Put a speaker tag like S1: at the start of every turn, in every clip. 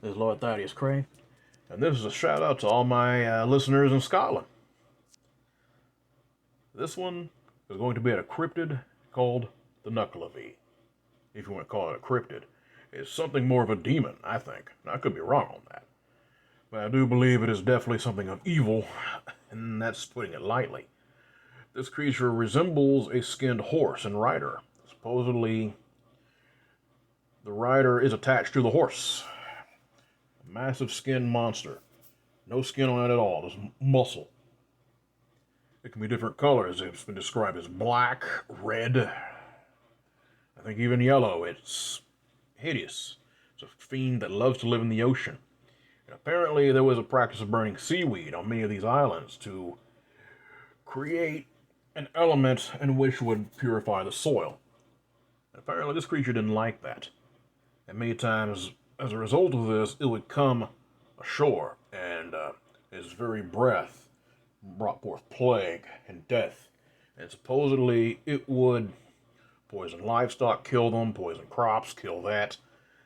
S1: This is Lord Thaddeus Cray, and this is a shout out to all my listeners in Scotland. This one is going to be at a cryptid called the Nuckelavee, if you want to call it a cryptid. It's something more of a demon, I think. Now, I could be wrong on that, but I do believe it is definitely something of evil, and that's putting it lightly. This creature resembles a skinned horse and rider. Supposedly, the rider is attached to the horse. A massive skinned monster. No skin on it at all, just muscle. It can be different colors. It's been described as black, red, I think even yellow. It's hideous. It's a fiend that loves to live in the ocean. And apparently there was a practice of burning seaweed on many of these islands to create an element in which would purify the soil. And apparently this creature didn't like that. And many times, as a result of this, it would come ashore, and its very breath brought forth plague and death. And supposedly it would poison livestock, kill them, poison crops, kill that,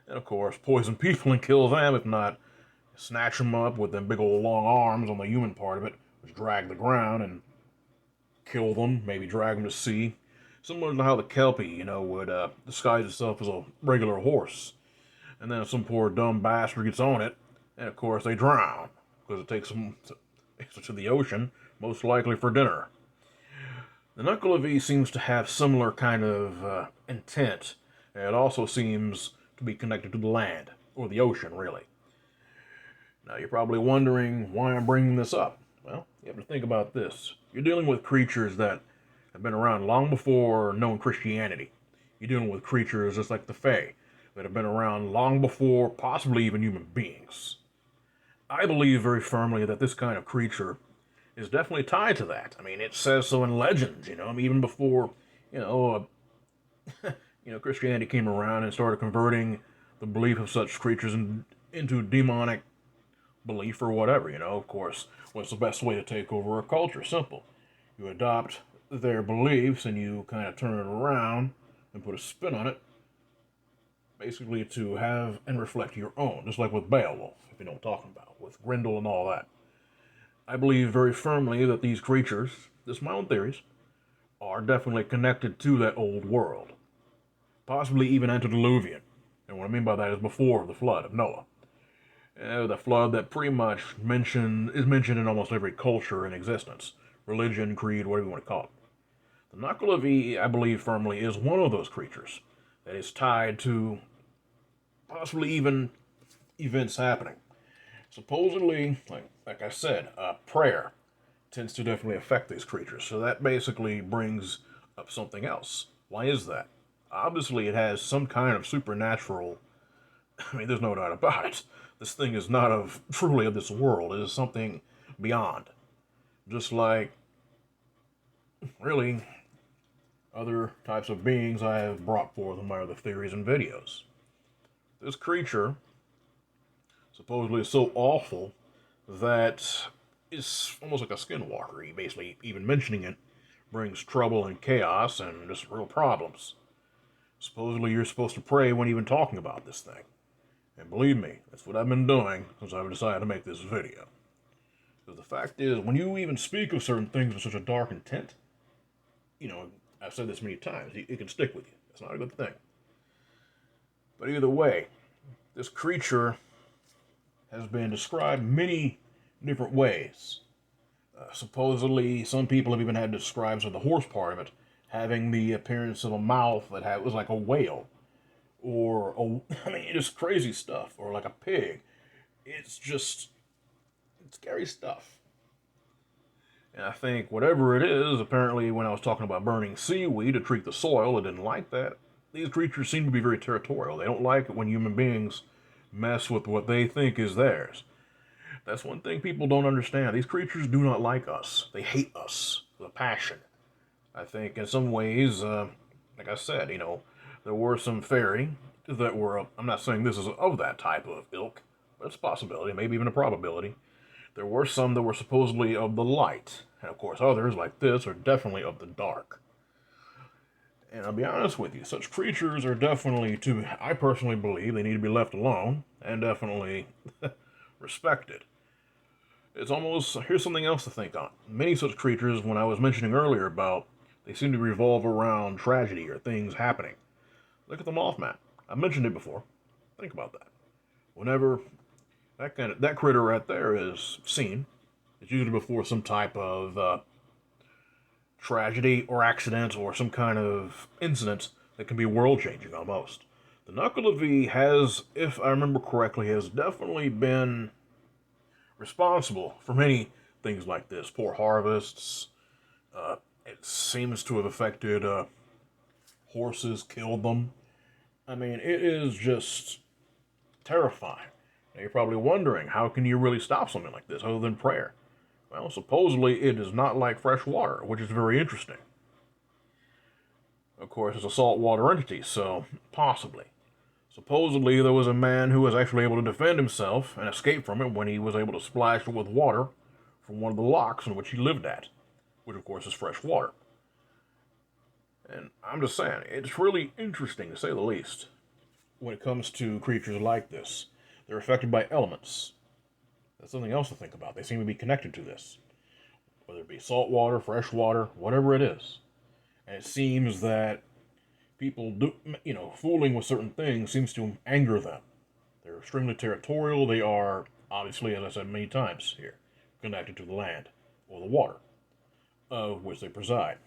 S1: and of course poison people and kill them, if not snatch them up with them big old long arms on the human part of it, which drag the ground and kill them, maybe drag them to sea. Similar to how the Kelpie, would disguise itself as a regular horse. And then some poor dumb bastard gets on it, and of course they drown, because it takes them to the ocean, most likely for dinner. The Nuckelavee seems to have similar kind of intent. It also seems to be connected to the land, or the ocean, really. Now, you're probably wondering why I'm bringing this up. Well, you have to think about this. You're dealing with creatures that have been around long before known Christianity. You're dealing with creatures just like the Fae, that have been around long before possibly even human beings. I believe very firmly that this kind of creature is definitely tied to that. I mean, it says so in legends, I mean, even before, you know, Christianity came around and started converting the belief of such creatures into demonic belief or whatever, of course, what's the best way to take over a culture? Simple. You adopt their beliefs and you kind of turn it around and put a spin on it, basically to have and reflect your own, just like with Beowulf, if you know what I'm talking about, with Grendel and all that. I believe very firmly that these creatures, this is my own theories, are definitely connected to that old world, possibly even antediluvian. And what I mean by that is before the flood of Noah. The flood that pretty much is mentioned in almost every culture in existence, religion, creed, whatever you want to call it. The Nuckelavee, I believe firmly, is one of those creatures that is tied to possibly even events happening. Supposedly, like I said, prayer tends to definitely affect these creatures. So that basically brings up something else. Why is that? Obviously, it has some kind of supernatural. I mean, there's no doubt about it. This thing is not truly of this world. It is something beyond. Just like, really, other types of beings I have brought forth in my other theories and videos. This creature supposedly is so awful that it's almost like a skinwalker. He basically, even mentioning it, brings trouble and chaos and just real problems. Supposedly you're supposed to pray when even talking about this thing. And believe me, that's what I've been doing since I've decided to make this video. Because the fact is, when you even speak of certain things with such a dark intent, I've said this many times, it can stick with you. It's not a good thing. But either way, this creature has been described many different ways. Supposedly, some people have even had described the horse part of it having the appearance of a mouth that was like a whale, or just crazy stuff, or like a pig. It's scary stuff. And I think whatever it is, apparently when I was talking about burning seaweed to treat the soil, it didn't like that. These creatures seem to be very territorial. They don't like it when human beings mess with what they think is theirs. That's one thing people don't understand. These creatures do not like us. They hate us with a passion. I think in some ways, like I said, there were some fairy that were, I'm not saying this is of that type of ilk, but it's a possibility, maybe even a probability. There were some that were supposedly of the light, and of course others, like this, are definitely of the dark. And I'll be honest with you, such creatures are definitely I personally believe they need to be left alone. and definitely respected. It's almost, here's something else to think on. Many such creatures, when I was mentioning earlier about, they seem to revolve around tragedy or things happening. Look at the Mothman. I mentioned it before. Think about that. Whenever that critter right there is seen, it's usually before some type of tragedy or accident or some kind of incident that can be world changing almost. The Nuckelavee has, if I remember correctly, has definitely been responsible for many things like this. Poor harvests. It seems to have affected horses, killed them. I mean, it is just terrifying. Now you're probably wondering, how can you really stop something like this other than prayer? Well, supposedly it is not like fresh water, which is very interesting. Of course, it's a saltwater entity, so possibly. Supposedly, there was a man who was actually able to defend himself and escape from it when he was able to splash it with water from one of the locks in which he lived at, which of course is fresh water. And I'm just saying, it's really interesting to say the least when it comes to creatures like this. They're affected by elements. That's something else to think about. They seem to be connected to this, whether it be salt water, fresh water, whatever it is. And it seems that people do, fooling with certain things seems to anger them. They're extremely territorial. They are, obviously, as I said many times here, connected to the land or the water of which they preside.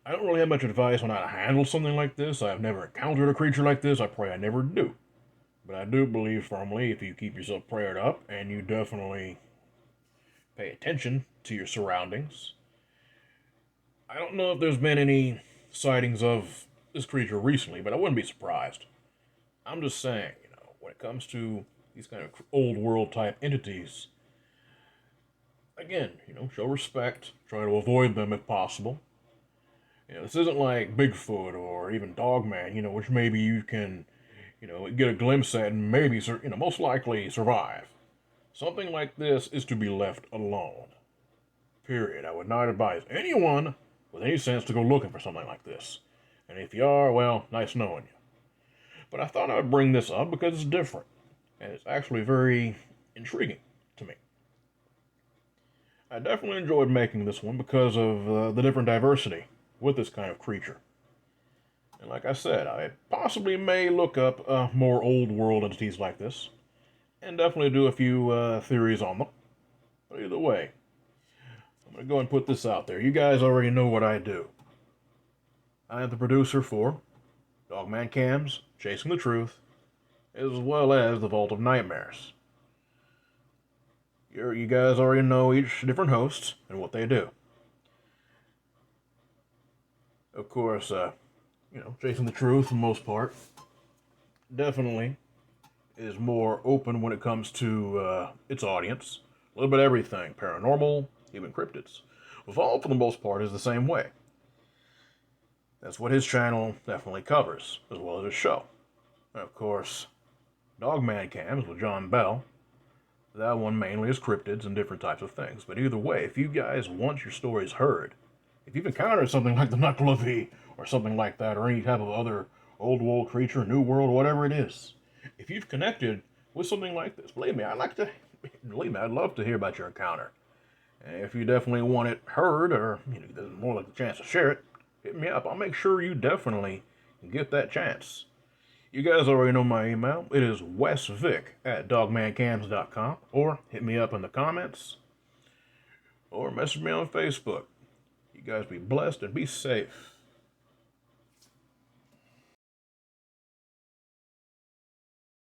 S1: I don't really have much advice on how to handle something like this. I've never encountered a creature like this. I pray I never do. But I do believe firmly if you keep yourself prayed up and you definitely pay attention to your surroundings. I don't know if there's been any sightings of this creature recently, but I wouldn't be surprised. I'm just saying, when it comes to these kind of old world type entities, again, show respect, try to avoid them if possible. This isn't like Bigfoot or even Dogman, which maybe you can, get a glimpse at and maybe, most likely survive. Something like this is to be left alone. Period. I would not advise anyone with any sense to go looking for something like this. And if you are, well, nice knowing you. But I thought I would bring this up because it's different. And it's actually very intriguing to me. I definitely enjoyed making this one because of the different diversity with this kind of creature. And like I said, I possibly may look up more old world entities like this. And definitely do a few theories on them. But either way, I'm going to go and put this out there. You guys already know what I do. I am the producer for Dogman Cams, Chasing the Truth, as well as The Vault of Nightmares. You guys already know each different host and what they do. Of course, Chasing the Truth, for the most part, definitely is more open when it comes to its audience. A little bit of everything, paranormal, even cryptids. Vault, for the most part, is the same way. That's what his channel definitely covers, as well as his show. And of course, Dogman Cams with John Bell. That one mainly is cryptids and different types of things. But either way, if you guys want your stories heard, if you've encountered something like the Nuckelavee or something like that, or any type of other old world creature, new world, whatever it is, if you've connected with something like this, believe me, I'd love to hear about your encounter. And if you definitely want it heard, or there's more like a chance to share it, hit me up. I'll make sure you definitely get that chance. You guys already know my email. It is wesvic@dogmancams.com, or hit me up in the comments, or message me on Facebook. You guys be blessed and be safe.